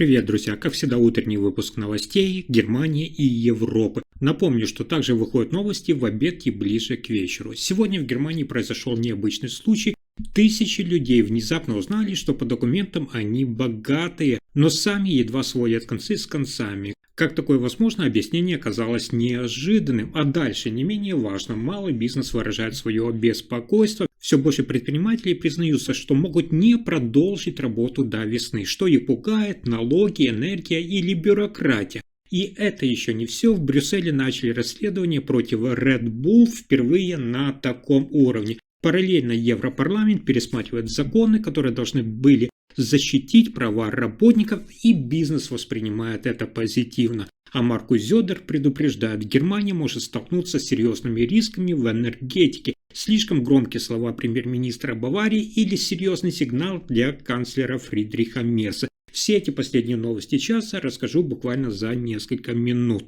Привет, друзья! Как всегда, утренний выпуск новостей Германии и Европы. Напомню, что также выходят новости в обед и ближе к вечеру. Сегодня в Германии произошел необычный случай. Тысячи людей внезапно узнали, что по документам они богатые, но сами едва сводят концы с концами. Как такое возможно, объяснение оказалось неожиданным. А дальше, не менее важно, малый бизнес выражает свое беспокойство. Все больше предпринимателей признаются, что могут не продолжить работу до весны, что их пугает налоги, энергия или бюрократия. И это еще не все. В Брюсселе начали расследование против Red Bull впервые на таком уровне. Параллельно Европарламент пересматривает законы, которые должны были защитить права работников, и бизнес воспринимает это позитивно. А Маркус Зёдер предупреждает, Германия может столкнуться с серьезными рисками в энергетике. Слишком громкие слова премьер-министра Баварии или серьезный сигнал для канцлера Фридриха Мерца. Все эти последние новости часа расскажу буквально за несколько минут.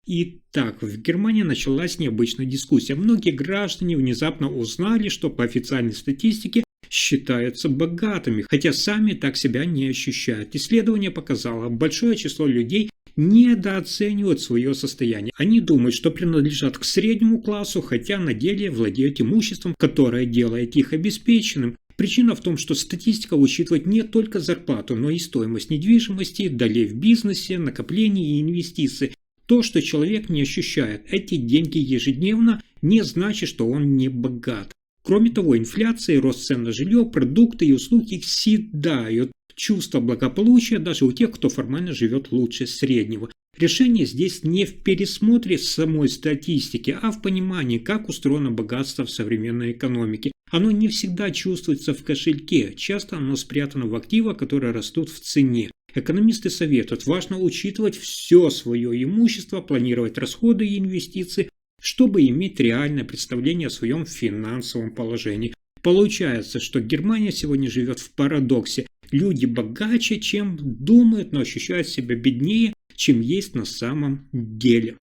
Итак, в Германии началась необычная дискуссия. Многие граждане внезапно узнали, что по официальной статистике считаются богатыми, хотя сами так себя не ощущают. Исследование показало, большое число людей недооценивают свое состояние. Они думают, что принадлежат к среднему классу, хотя на деле владеют имуществом, которое делает их обеспеченным. Причина в том, что статистика учитывает не только зарплату, но и стоимость недвижимости, долей в бизнесе, накоплений и инвестиций. То, что человек не ощущает эти деньги ежедневно, не значит, что он не богат. Кроме того, инфляция и рост цен на жилье, продукты и услуги съедают чувство благополучия даже у тех, кто формально живет лучше среднего. Решение здесь не в пересмотре самой статистики, а в понимании, как устроено богатство в современной экономике. Оно не всегда чувствуется в кошельке, часто оно спрятано в активах, которые растут в цене. Экономисты советуют, важно учитывать все свое имущество, планировать расходы и инвестиции, чтобы иметь реальное представление о своем финансовом положении. Получается, что Германия сегодня живет в парадоксе. Люди богаче, чем думают, но ощущают себя беднее, чем есть на самом деле.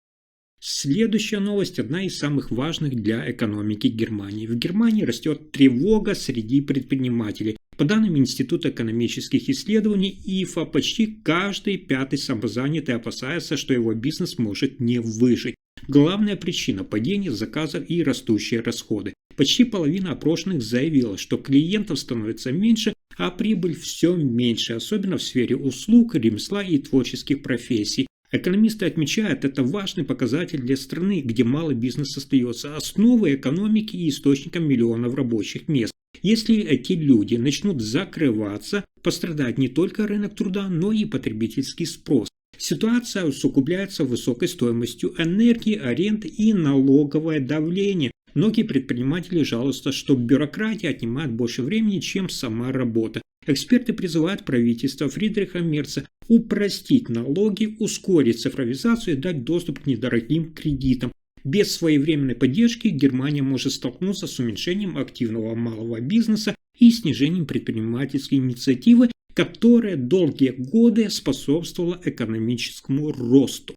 Следующая новость – одна из самых важных для экономики Германии. В Германии растет тревога среди предпринимателей. По данным Института экономических исследований ИФА, почти каждый пятый самозанятый опасается, что его бизнес может не выжить. Главная причина – падение заказов и растущие расходы. Почти половина опрошенных заявила, что клиентов становится меньше, а прибыль все меньше, особенно в сфере услуг, ремесла и творческих профессий. Экономисты отмечают, это важный показатель для страны, где малый бизнес остается основой экономики и источником миллионов рабочих мест. Если эти люди начнут закрываться, пострадает не только рынок труда, но и потребительский спрос. Ситуация усугубляется высокой стоимостью энергии, аренды и налоговое давление. Многие предприниматели жалуются, что бюрократия отнимает больше времени, чем сама работа. Эксперты призывают правительство Фридриха Мерца упростить налоги, ускорить цифровизацию и дать доступ к недорогим кредитам. Без своевременной поддержки Германия может столкнуться с уменьшением активного малого бизнеса и снижением предпринимательской инициативы, которая долгие годы способствовала экономическому росту.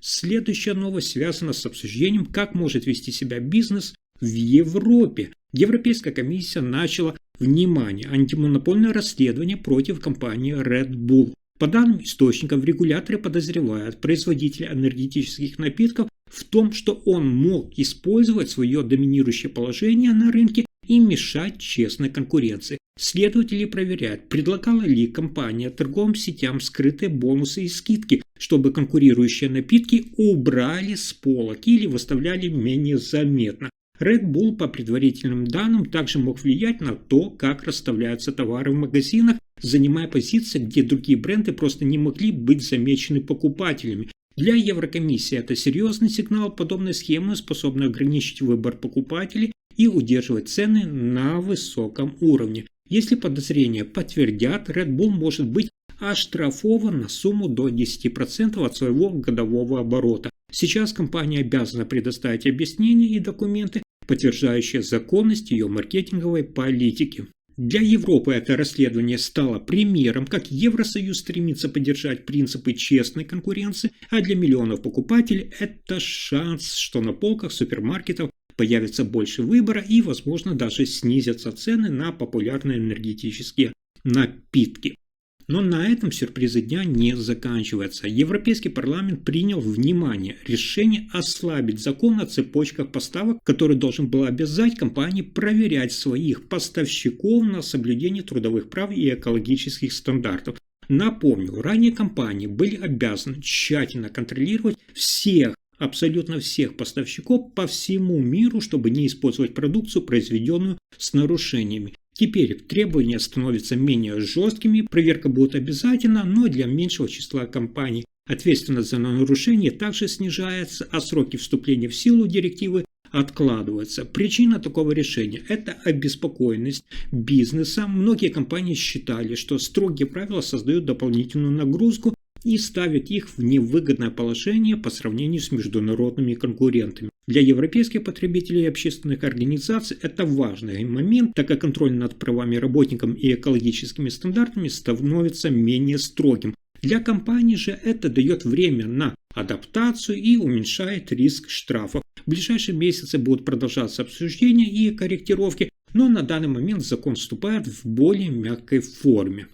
Следующая новость связана с обсуждением, как может вести себя бизнес в Европе. Европейская комиссия начала, внимание, антимонопольное расследование против компании Red Bull. По данным источников, регуляторы подозревают производителя энергетических напитков в том, что он мог использовать свое доминирующее положение на рынке и мешать честной конкуренции. Следователи проверяют, предлагала ли компания торговым сетям скрытые бонусы и скидки, чтобы конкурирующие напитки убрали с полок или выставляли менее заметно. Red Bull, по предварительным данным, также мог влиять на то, как расставляются товары в магазинах, занимая позиции, где другие бренды просто не могли быть замечены покупателями. Для Еврокомиссии это серьезный сигнал. Подобные схемы способны ограничить выбор покупателей и удерживать цены на высоком уровне. Если подозрения подтвердят, Red Bull может быть оштрафован на сумму до 10% от своего годового оборота. Сейчас компания обязана предоставить объяснения и документы, подтверждающие законность ее маркетинговой политики. Для Европы это расследование стало примером, как Евросоюз стремится поддержать принципы честной конкуренции, а для миллионов покупателей это шанс, что на полках супермаркетов появится больше выбора и, возможно, даже снизятся цены на популярные энергетические напитки. Но на этом сюрпризы дня не заканчиваются. Европейский парламент принял внимание решение ослабить закон о цепочках поставок, который должен был обязать компании проверять своих поставщиков на соблюдение трудовых прав и экологических стандартов. Напомню, ранее компании были обязаны тщательно контролировать абсолютно всех поставщиков по всему миру, чтобы не использовать продукцию, произведенную с нарушениями. Теперь требования становятся менее жесткими, проверка будет обязательна, но для меньшего числа компаний. Ответственность за нарушение также снижается, а сроки вступления в силу директивы откладываются. Причина такого решения – это обеспокоенность бизнеса. Многие компании считали, что строгие правила создают дополнительную нагрузку и ставят их в невыгодное положение по сравнению с международными конкурентами. Для европейских потребителей и общественных организаций это важный момент, так как контроль над правами работников и экологическими стандартами становится менее строгим. Для компаний же это дает время на адаптацию и уменьшает риск штрафов. В ближайшие месяцы будут продолжаться обсуждения и корректировки, но на данный момент закон вступает в более мягкой форме.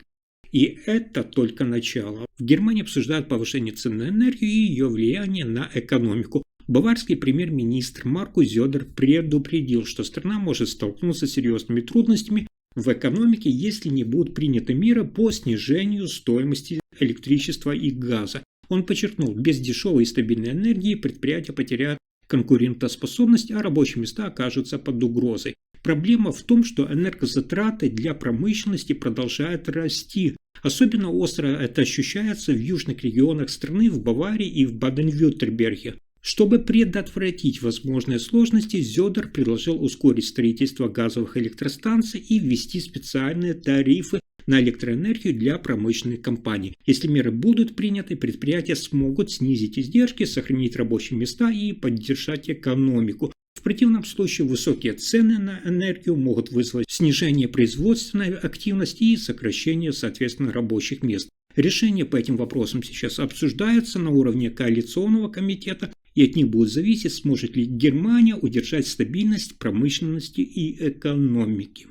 И это только начало. В Германии обсуждают повышение цен на энергию и ее влияние на экономику. Баварский премьер-министр Маркус Зёдер предупредил, что страна может столкнуться с серьезными трудностями в экономике, если не будут приняты меры по снижению стоимости электричества и газа. Он подчеркнул, без дешевой и стабильной энергии предприятия потеряют конкурентоспособность, а рабочие места окажутся под угрозой. Проблема в том, что энергозатраты для промышленности продолжают расти. Особенно остро это ощущается в южных регионах страны, в Баварии и в Баден-Вюртемберге. Чтобы предотвратить возможные сложности, Зёдер предложил ускорить строительство газовых электростанций и ввести специальные тарифы на электроэнергию для промышленных компаний. Если меры будут приняты, предприятия смогут снизить издержки, сохранить рабочие места и поддержать экономику. В противном случае высокие цены на энергию могут вызвать снижение производственной активности и сокращение, соответственно, рабочих мест. Решения по этим вопросам сейчас обсуждаются на уровне коалиционного комитета, и от них будет зависеть, сможет ли Германия удержать стабильность промышленности и экономики.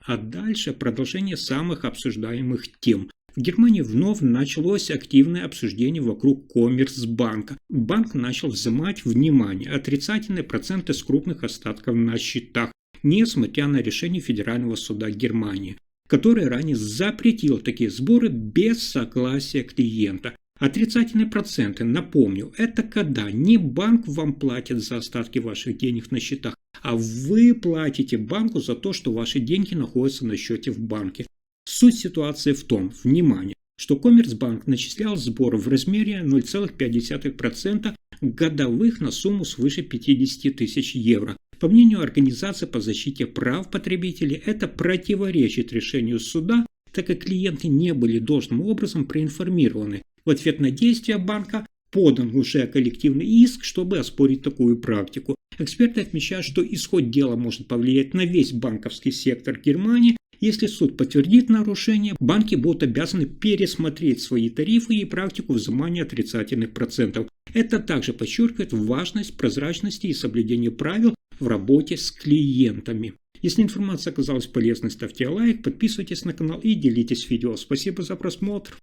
А дальше продолжение самых обсуждаемых тем. В Германии вновь началось активное обсуждение вокруг Коммерцбанка. Банк начал взимать внимание отрицательные проценты с крупных остатков на счетах, несмотря на решение Федерального суда Германии, который ранее запретил такие сборы без согласия клиента. Отрицательные проценты, напомню, это когда не банк вам платит за остатки ваших денег на счетах, а вы платите банку за то, что ваши деньги находятся на счете в банке. Суть ситуации в том, внимание, что Коммерцбанк начислял сборы в размере 0,5% годовых на сумму свыше 50 тысяч евро. По мнению Организации по защите прав потребителей, это противоречит решению суда, так как клиенты не были должным образом проинформированы. В ответ на действия банка подан уже коллективный иск, чтобы оспорить такую практику. Эксперты отмечают, что исход дела может повлиять на весь банковский сектор Германии. Если суд подтвердит нарушение, банки будут обязаны пересмотреть свои тарифы и практику взимания отрицательных процентов. Это также подчеркивает важность прозрачности и соблюдения правил в работе с клиентами. Если информация оказалась полезной, ставьте лайк, подписывайтесь на канал и делитесь видео. Спасибо за просмотр.